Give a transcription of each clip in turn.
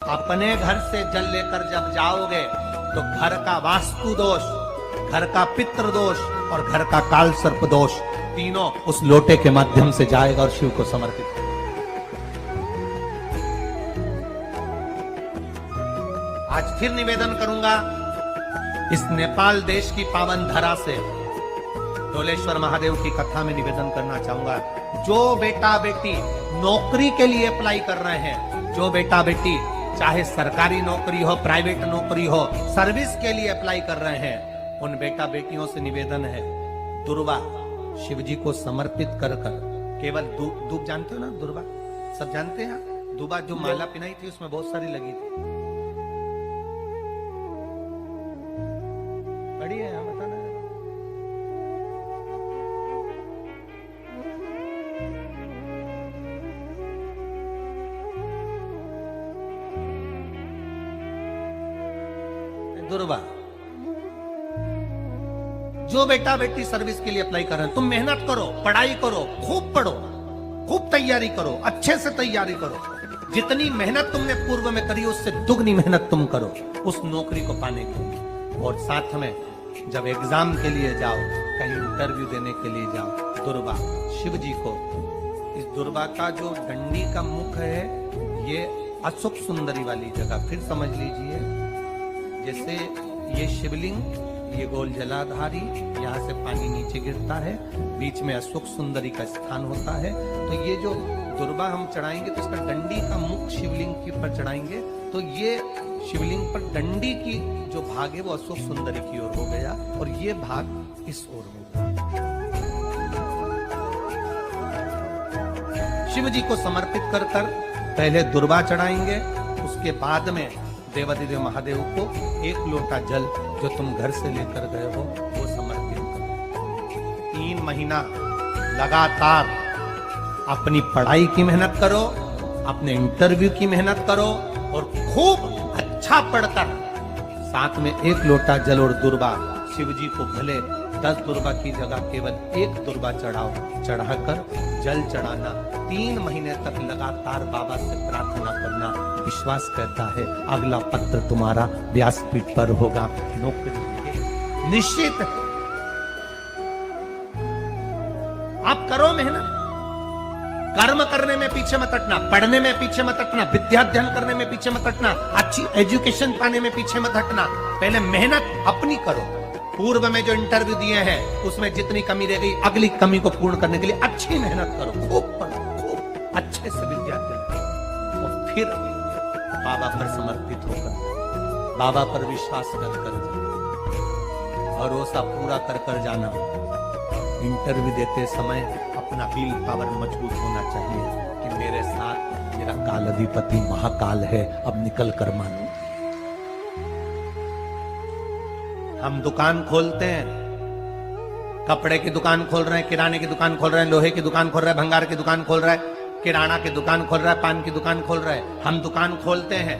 अपने घर से जल लेकर जब जाओगे तो घर का वास्तु दोष, घर का पितृ दोष और घर का काल सर्प दोष तीनों उस लोटे के माध्यम से जाएगा और शिव को समर्पित करेगा। आज फिर निवेदन करूंगा इस नेपाल देश की पावन धरा से डोलेश्वर महादेव की कथा में निवेदन करना चाहूंगा। जो बेटा बेटी नौकरी के लिए अप्लाई कर रहे हैं, जो बेटा बेटी चाहे सरकारी नौकरी हो, प्राइवेट नौकरी हो, सर्विस के लिए अप्लाई कर रहे हैं, उन बेटा बेटियों से निवेदन है, दुर्वा शिव जी को समर्पित कर कर केवल दूब जानते हो ना, दुर्वा सब जानते हैं। दुर्वा जो माला पिनाई थी उसमें बहुत सारी लगी थी, बड़ी है, बताना दुर्वा। जो बेटा बेटी सर्विस के लिए अप्लाई कर रहे हैं, तुम मेहनत करो, पढ़ाई करो, खूब पढ़ो, खूब तैयारी करो, अच्छे से तैयारी करो। जितनी मेहनत तुमने पूर्व में करी उससे दुगनी मेहनत तुम करो उस नौकरी को पाने के लिए। और साथ में जब एग्जाम के लिए जाओ, कहीं इंटरव्यू देने के लिए जाओ, दुर्वा शिव जी को, इस दुर्वा का जो डंडी का मुख है ये अशोक सुंदरी वाली जगह, फिर समझ लीजिए जैसे ये शिवलिंग, ये गोल जलाधारी, यहाँ से पानी नीचे गिरता है, बीच में अशोक सुंदरी का स्थान होता है। तो ये जो दुर्वा हम चढ़ाएंगे तो इसका डंडी का मुख शिवलिंग के ऊपर चढ़ाएंगे तो ये शिवलिंग पर डंडी की जो भाग है वो अशोक सुंदरी की ओर हो गया और ये भाग इस ओर होगा। शिव जी को समर्पित कर कर पहले दुर्वा चढ़ाएंगे, उसके बाद में देवाधिदेव महादेव को एक लोटा जल जो तुम घर से लेकर गए हो वो समर्पित करो। 3 महीना लगातार अपनी पढ़ाई की मेहनत करो, अपने इंटरव्यू की मेहनत करो और खूब अच्छा पढ़कर साथ में एक लोटा जल और दुर्वा, शिव जी को भले 10 दुर्वा की जगह केवल एक दुर्वा चढ़ाओ, चढ़ाकर जल चढ़ाना, 3 महीने तक लगातार बाबा से प्रार्थना करना। विश्वास कहता है अगला पत्र तुम्हारा व्यासपीठ पर होगा, नौकरी निश्चित है। आप करो मेहनत, कर्म करने में पीछे मत हटना, पढ़ने में पीछे मत हटना, विद्याध्ययन करने में पीछे मत हटना, अच्छी एजुकेशन पाने में पीछे मत हटना। पहले मेहनत अपनी करो। पूर्व में जो इंटरव्यू दिए हैं उसमें जितनी कमी रह गई, अगली कमी को पूर्ण करने के लिए अच्छी मेहनत करो, खूब पढ़ो, खूब अच्छे से विद्याध्ययन करो और फिर बाबा पर समर्पित होकर, बाबा पर विश्वास कर कर भरोसा पूरा कर कर जाना। इंटरव्यू देते समय अपना विल पावर मजबूत होना चाहिए कि मेरे साथ मेरा काल अधिपति महाकाल है, अब निकल कर मानो। हम दुकान खोलते हैं, कपड़े की दुकान खोल रहे हैं, किराने की दुकान खोल रहे हैं, लोहे की दुकान खोल रहे हैं, भंगार की दुकान खोल रहा है, किराना की दुकान खोल रहा है, पान की दुकान खोल रहा है। हम दुकान खोलते हैं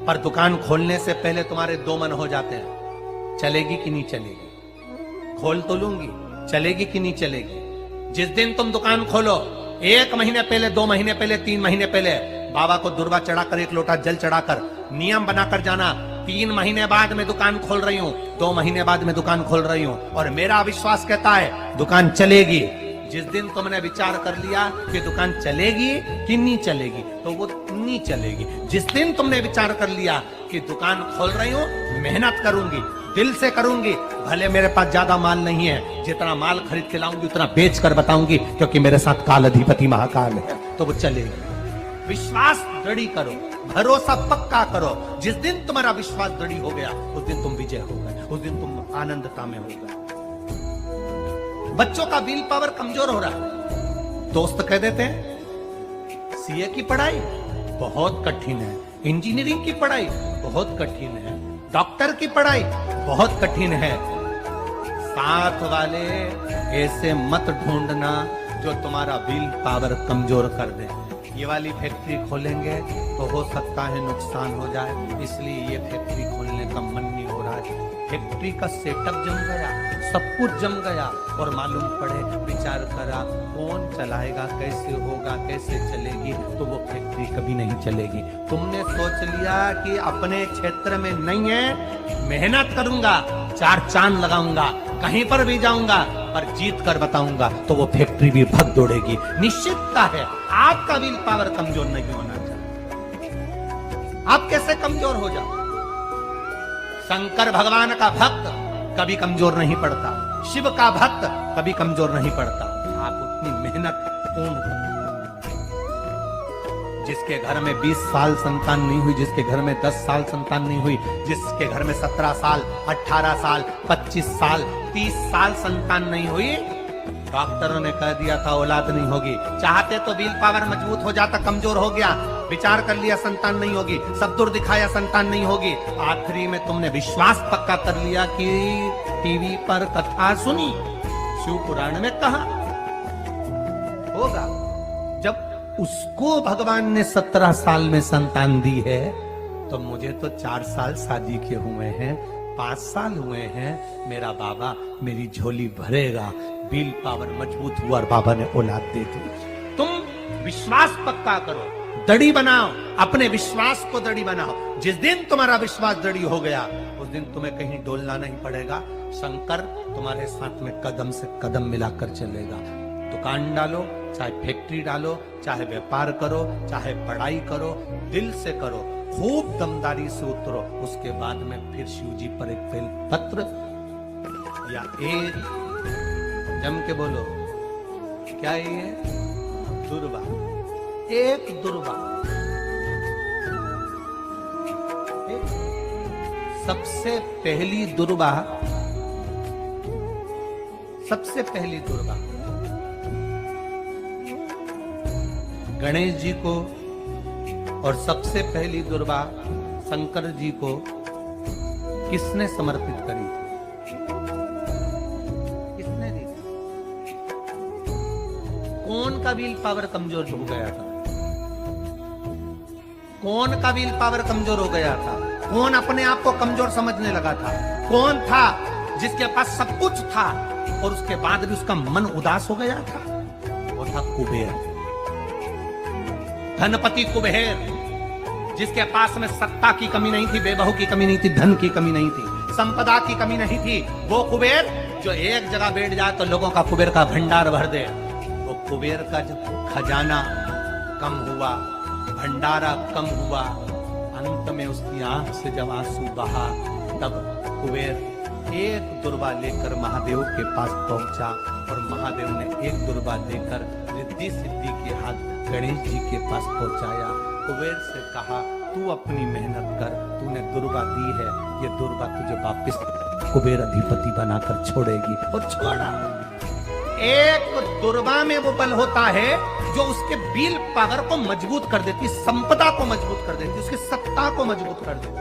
पर दुकान खोलने से पहले तुम्हारे 2 मन हो जाते हैं, चलेगी कि नहीं चलेगी, खोल तो लूंगी, चलेगी कि नहीं चलेगी। जिस दिन तुम दुकान खोलो 1 महीने पहले, 2 महीने पहले, 3 महीने पहले बाबा को दुर्वा चढ़ाकर एक लोटा जल चढ़ाकर नियम बनाकर जाना, 3 महीने बाद मैं दुकान खोल रही हूँ, 2 महीने बाद मैं दुकान खोल रही हूँ और मेरा विश्वास कहता है दुकान चलेगी। जिस दिन तुमने विचार कर लिया कि दुकान चलेगी कि नहीं चलेगी तो वो नहीं चलेगी। जिस दिन तुमने विचार कर लिया कि दुकान खोल रही हूँ, मेहनत करूंगी, दिल से करूंगी, भले मेरे पास ज्यादा माल नहीं है, जितना माल खरीद के लाऊंगी उतना बेच कर बताऊंगी क्योंकि मेरे साथ काल अधिपति महाकाल है, तो वो चलेगी। विश्वास दृढ़ करो, भरोसा पक्का करो। जिस दिन तुम्हारा विश्वास दृढ़ हो गया उस दिन तुम विजय हो गए, उस दिन तुम आनंदता में हो गए। बच्चों का विल पावर कमजोर हो रहा है, दोस्त कह देते हैं सीए की पढ़ाई बहुत कठिन है, इंजीनियरिंग की पढ़ाई बहुत कठिन है, डॉक्टर की पढ़ाई बहुत कठिन है। साथ वाले ऐसे मत ढूंढना जो तुम्हारा विल पावर कमजोर कर दे। ये वाली फैक्ट्री खोलेंगे तो हो सकता है नुकसान हो जाए, इसलिए ये फैक्ट्री खोलने का मन नहीं हो रहा है। फैक्ट्री का सेटअप जम गया, सब कुछ जम गया, और मालूम पड़े, विचार करा कौन चलाएगा, कैसे होगा, कैसे चलेगी, तो वो फैक्ट्री कभी नहीं चलेगी। तुमने सोच लिया कि अपने क्षेत्र में नहीं है, मेहनत करूंगा, 4 चांद लगाऊंगा, कहीं पर भी जाऊंगा, पर जीत कर बताऊंगा, तो वो फैक्ट्री भी भग दौड़ेगी। निश्चितता है आपका विल पावर कमजोर नहीं होना चाहिए। आप कैसे कमजोर हो जाओ? शंकर भगवान का भक्त कभी कमजोर नहीं पड़ता, शिव का भक्त कभी कमजोर नहीं पड़ता। आप उतनी मेहनत पूर्ण करो। जिसके घर में 20 साल संतान नहीं हुई, जिसके घर में 10 साल संतान नहीं हुई, जिसके घर में 17 साल, 18 साल, 25 साल, 30 साल संतान नहीं हुई, डॉक्टरों ने कह दिया था औलाद नहीं होगी। चाहते तो विल पावर मजबूत हो जाता, कमजोर हो गया, विचार कर लिया संतान नहीं होगी, सब दूर दिखाया संतान नहीं होगी, आखिरी में तुमने विश्वास पक्का कर लिया कि टीवी पर कथा सुनी, शिव पुराण में कहा होगा। जब उसको भगवान ने 17 साल में संतान दी है, तो मुझे तो 4 साल शादी के हुए हैं, 5 साल हुए हैं, मेरा बाबा मेरी झोली भरेगा। विल पावर मजबूत हुआ और बाबा ने औलाद दे दी। तुम विश्वास पक्का करो, दड़ी बनाओ, अपने विश्वास को दड़ी बनाओ। जिस दिन तुम्हारा विश्वास दड़ी हो गया, उस दिन तुम्हें कहीं डोलना नहीं पड़ेगा। शंकर तुम्हारे साथ में कदम से कदम मिलाकर चलेगा। दुकान डालो, चाहे फैक्ट्री डालो, चाहे व्यापार करो, चाहे पढ़ाई करो, दिल से करो, खूब दमदारी से उतरो। उसके बाद में फिर शिव जी पर एक बेल पत्र या एक, जम के बोलो, क्या ये दुर्वा, एक दुर्वा, सबसे पहली दुर्वा, सबसे पहली दुर्वा गणेश जी को, और सबसे पहली दुर्वा शंकर जी को किसने समर्पित करी थी? किसने दी? कौन का विल पावर कमजोर हो गया था? कौन का विल पावर कमजोर हो गया था? कौन अपने आप को कमजोर समझने लगा था? कौन था जिसके पास सब कुछ था और उसके बाद भी उसका मन उदास हो गया था? वो था कुबेर, धनपति कुबेर, जिसके पास में सत्ता की कमी नहीं थी, बेबहू की कमी नहीं थी, धन की कमी नहीं थी, संपदा की कमी नहीं थी। वो कुबेर जो एक जगह बैठ जाए तो लोगों का कुबेर का भंडार भर दे। वो कुबेर का जब खजाना कम हुआ, भंडारा कम हुआ, अंत में उसकी आंख से जब आंसू बहा, तब कुबेर एक दुर्वा लेकर महादेव के पास पहुंचा, और महादेव ने एक दुर्वा देकर रिद्धि सिद्धि के हाथ गणेश जी के पास पहुंचाया। कुबेर से कहा, तू अपनी मेहनत कर, तूने दुर्वा दी है, ये दुर्वा तुझे वापिस कुबेर अधिपति बनाकर छोड़ेगी। और छोड़ा। एक दुर्वा में वो बल होता है जो उसके विल पावर को मजबूत कर देती, संपदा को मजबूत कर देती, उसकी सत्ता को मजबूत कर देती,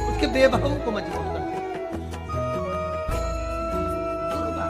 उसके बेबहू को मजबूत कर